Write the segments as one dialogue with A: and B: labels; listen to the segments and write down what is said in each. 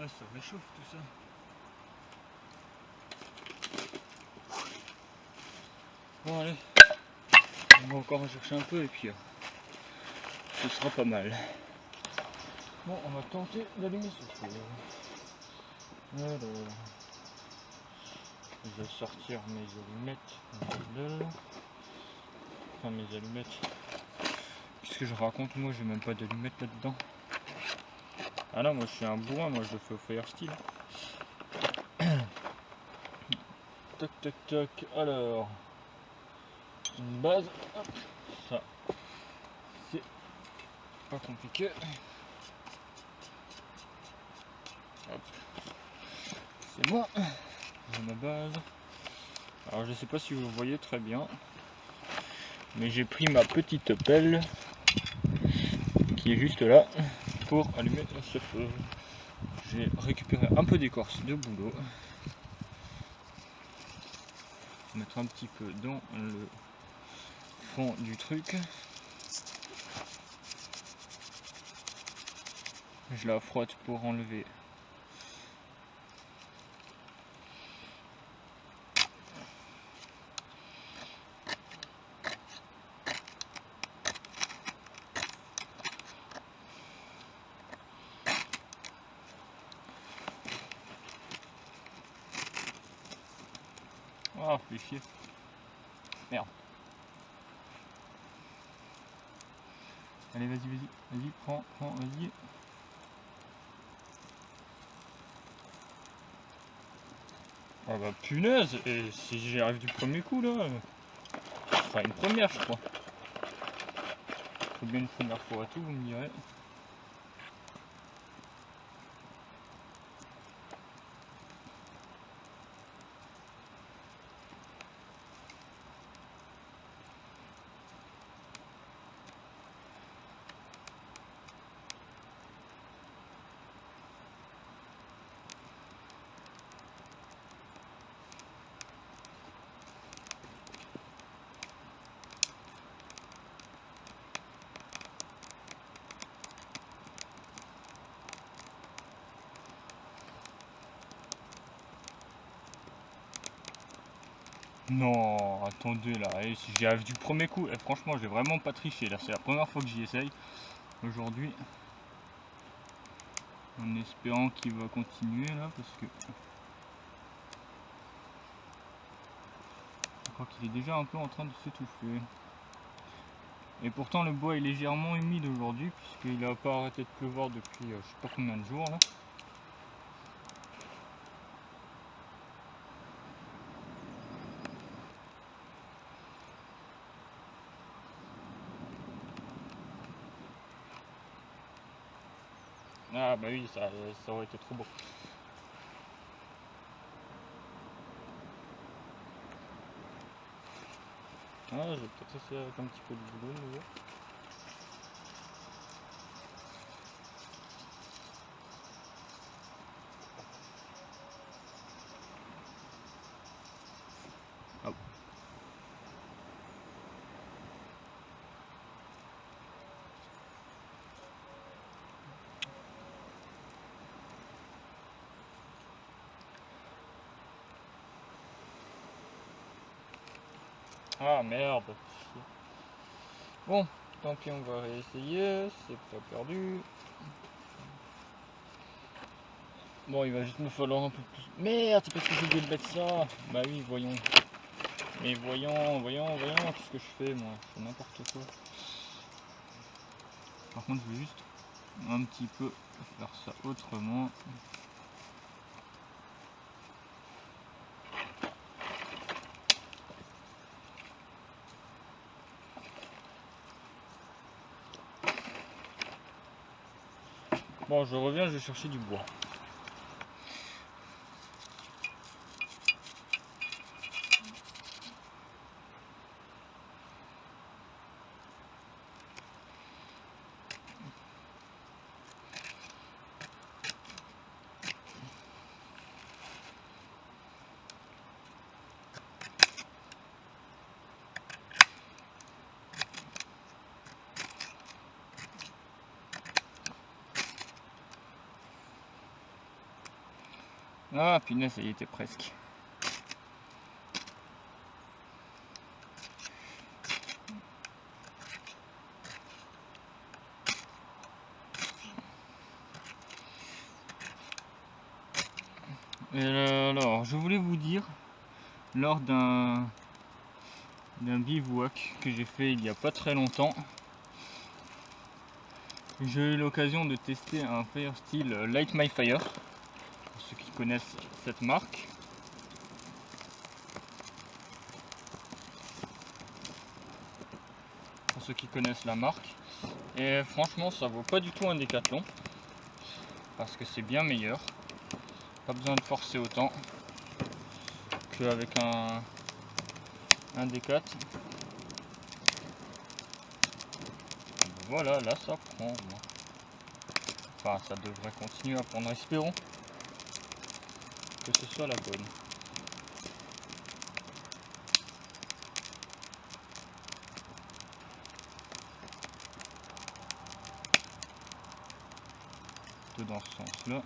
A: Ah, ça réchauffe tout ça. Bon allez, on va encore en chercher un peu et puis ce sera pas mal. Bon, on va tenter d'allumer ce feu. Alors, je vais sortir mes allumettes. Enfin mes allumettes. Qu'est-ce que je raconte, moi j'ai même pas d'allumettes là-dedans. Ah non, moi je suis un bourrin, moi je le fais au fire steel. Tac tac tac, alors une base, hop, ça c'est pas compliqué. Hop, c'est bon, j'ai ma base. Alors je sais pas si vous voyez très bien, mais j'ai pris ma petite pelle qui est juste là pour allumer ce feu. J'ai récupéré un peu d'écorce de boulot, mettre un petit peu dans le fond du truc. Je la frotte pour enlever ah, fait chier. Merde. Allez, vas-y, prends, vas-y. Ah bah punaise, et si j'y arrive du premier coup là, ce sera une première je crois. Faut bien une première fois à tout, vous me direz. Non, attendez là, et si j'y arrive du premier coup, et franchement j'ai vraiment pas triché là, c'est la première fois que j'y essaye aujourd'hui. En espérant qu'il va continuer là, parce que je crois qu'il est déjà un peu en train de s'étouffer. Et pourtant le bois est légèrement humide aujourd'hui, puisqu'il n'a pas arrêté de pleuvoir depuis je sais pas combien de jours là. Ah bah oui, ça aurait été trop beau. Ah, je vais peut-être essayer avec un petit peu de boulot de nouveau. Hop. Ah merde. Bon, tant pis, on va réessayer, c'est pas perdu. Bon, il va juste me falloir un peu plus. Merde, c'est parce que j'ai oublié de mettre ça. Bah oui, voyons. Mais voyons, qu'est-ce que je fais moi? Je fais n'importe quoi. Par contre, je vais juste un petit peu faire ça autrement. Bon, je reviens, je vais chercher du bois. Ah punaise, ça y était presque. Et alors, je voulais vous dire, lors d'un bivouac que j'ai fait il y a pas très longtemps, j'ai eu l'occasion de tester un fire steel Light My Fire, pour ceux qui connaissent cette marque. Pour ceux qui connaissent la marque. Et franchement, ça vaut pas du tout un Décathlon, parce que c'est bien meilleur. Pas besoin de forcer autant qu'avec un Décat. Voilà, là ça prend. Enfin, ça devrait continuer à prendre. Espérons que ce soit la bonne. Dans ce sens là.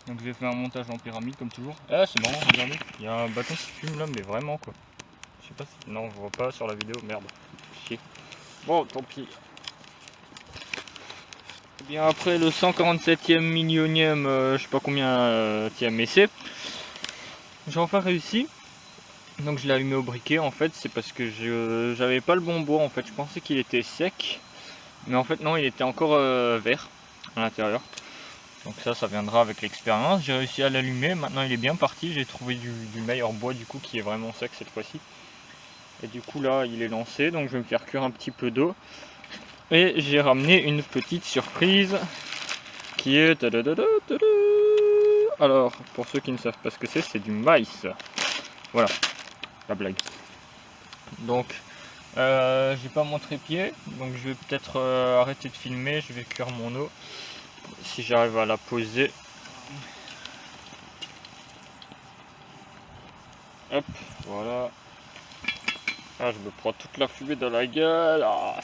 A: Donc j'ai fait un montage en pyramide comme toujours. Ah c'est marrant, regardez, il y a un bâton qui fume là, mais vraiment quoi. Je sais pas si... Non, on voit pas sur la vidéo, merde. Chier. Bon, tant pis. Et bien après le 147e millionième, je sais pas combien essai, j'ai enfin réussi. Donc je l'ai allumé au briquet en fait, c'est parce que j'avais pas le bon bois en fait, je pensais qu'il était sec, mais en fait non, il était encore vert à l'intérieur. Donc ça viendra avec l'expérience. J'ai réussi à l'allumer, maintenant il est bien parti, j'ai trouvé du meilleur bois du coup qui est vraiment sec cette fois-ci. Et du coup là il est lancé, donc je vais me faire cuire un petit peu d'eau. Et j'ai ramené une petite surprise qui est... Alors pour ceux qui ne savent pas ce que c'est du maïs. Voilà. La blague. Donc j'ai pas mon trépied, donc je vais peut-être arrêter de filmer, je vais cuire mon eau si j'arrive à la poser. Hop, voilà. Ah, je me prends toute la fumée dans la gueule, ah,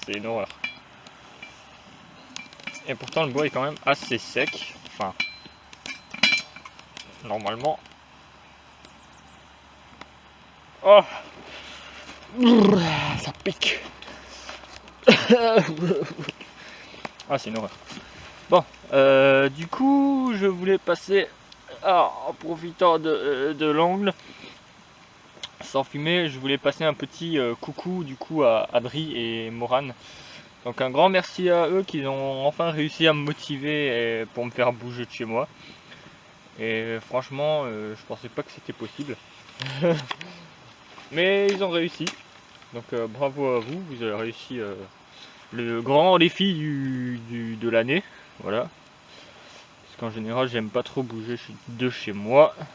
A: c'est une horreur. Et pourtant le bois est quand même assez sec, enfin normalement. Oh, ça pique. Ah, c'est une horreur. Bon, du coup, je voulais passer, en profitant de l'angle, sans fumer, je voulais passer un petit coucou du coup à Adri et Morane. Donc un grand merci à eux qui ont enfin réussi à me motiver et pour me faire bouger de chez moi. Et franchement, je pensais pas que c'était possible. Mais ils ont réussi. Donc bravo à vous, vous avez réussi le grand défi de l'année. Voilà. Parce qu'en général, j'aime pas trop bouger de chez moi. Parce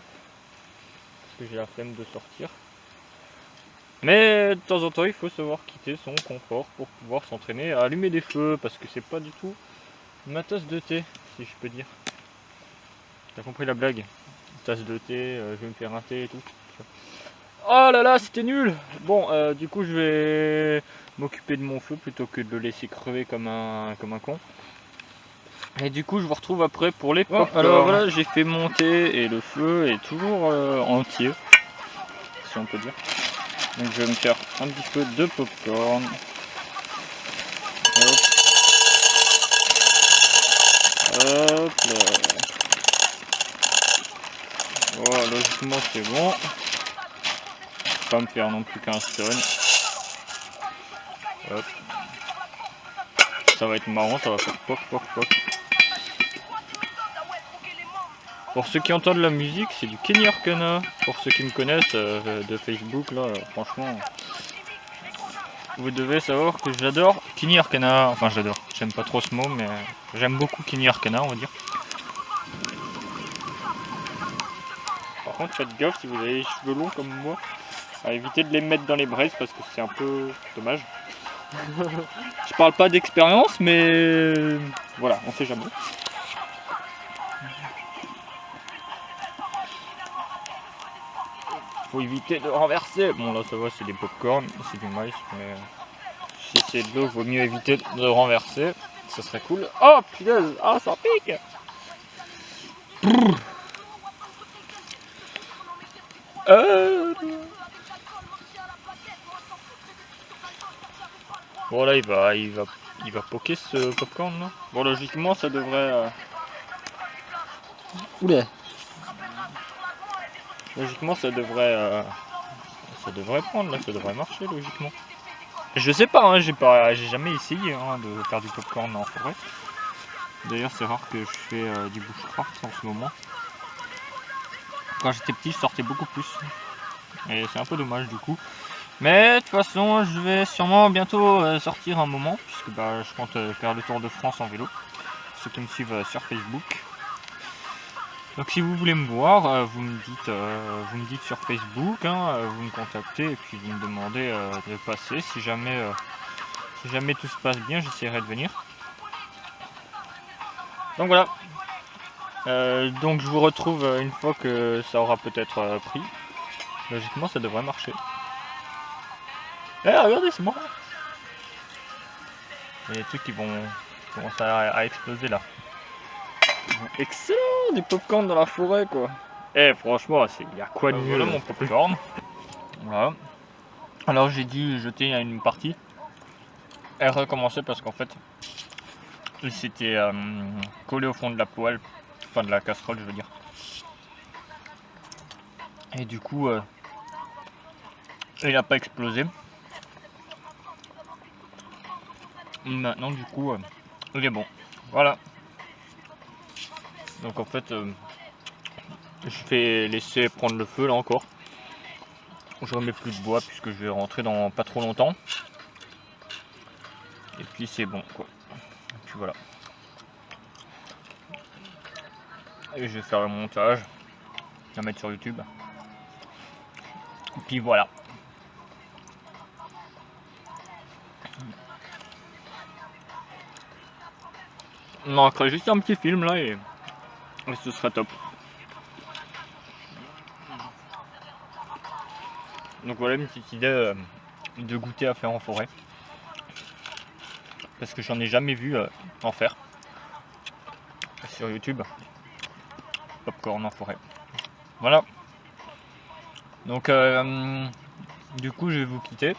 A: que j'ai la flemme de sortir. Mais de temps en temps, il faut savoir quitter son confort pour pouvoir s'entraîner à allumer des feux. Parce que c'est pas du tout ma tasse de thé, si je peux dire. T'as compris la blague? Tasse de thé, je vais me faire un thé et tout. Oh là là, c'était nul. Bon, du coup, je vais m'occuper de mon feu plutôt que de le laisser crever comme un con. Et du coup, je vous retrouve après pour les pop. Alors voilà, j'ai fait monter et le feu est toujours entier, si on peut dire. Donc je vais me faire un petit peu de popcorn. Hop. Hop là. Voilà, logiquement c'est bon. Pas me faire non plus qu'un stone. Hop. Ça va être marrant, ça va faire poc poc poc. Pour ceux qui entendent la musique, c'est du Kenny Arcana. Pour ceux qui me connaissent de Facebook, là, franchement, vous devez savoir que j'adore Kenny Arcana. Enfin, j'adore. J'aime pas trop ce mot, mais j'aime beaucoup Kenny Arcana, on va dire. Par contre, faites gaffe si vous avez les cheveux longs comme moi, à éviter de les mettre dans les braises parce que c'est un peu dommage. Je parle pas d'expérience, mais voilà, on sait jamais. Faut éviter de renverser. Bon là ça va, c'est des popcorn, c'est du maïs, mais Si c'est de l'eau, il vaut mieux éviter de renverser. Ça serait cool. Oh punaise, ah ça pique. Bon là il va poker ce popcorn là. Bon logiquement ça devrait. Oula. Logiquement ça devrait prendre là, ça devrait marcher logiquement. Je sais pas, hein, j'ai jamais essayé hein, de faire du popcorn en forêt. D'ailleurs c'est rare que je fais du bushcraft en ce moment. Quand j'étais petit je sortais beaucoup plus. Et c'est un peu dommage du coup. Mais de toute façon je vais sûrement bientôt sortir un moment. Puisque bah, je compte faire le tour de France en vélo. Ceux qui me suivent sur Facebook. Donc si vous voulez me voir, vous me dites sur Facebook, hein, vous me contactez et puis vous me demandez de passer. Si jamais tout se passe bien, j'essaierai de venir. Donc voilà. Donc je vous retrouve une fois que ça aura peut-être pris. Logiquement ça devrait marcher. Eh regardez, c'est marrant. Il y a des trucs qui vont commencer à exploser là. Excellent, du popcorn dans la forêt quoi. Eh franchement, il y a quoi de mieux. Voilà mon popcorn. Voilà. Alors j'ai dû jeter une partie et recommencer parce qu'en fait il s'était collé au fond de la poêle, enfin de la casserole je veux dire. Et du coup il n'a pas explosé. Maintenant du coup il est bon. Voilà. Donc en fait je vais laisser prendre le feu là encore. Je remets plus de bois puisque je vais rentrer dans pas trop longtemps. Et puis c'est bon quoi. Et puis voilà. Et je vais faire le montage. La mettre sur YouTube. Et puis voilà. On manquerait juste un petit film là et ce serait top. Donc voilà une petite idée de goûter à faire en forêt. Parce que j'en ai jamais vu en faire. Sur YouTube. Popcorn en forêt. Voilà. Donc du coup je vais vous quitter.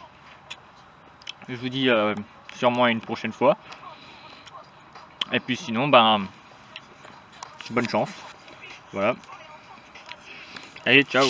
A: Je vous dis sûrement à une prochaine fois. Et puis sinon ben bonne chance. Voilà. Allez, ciao.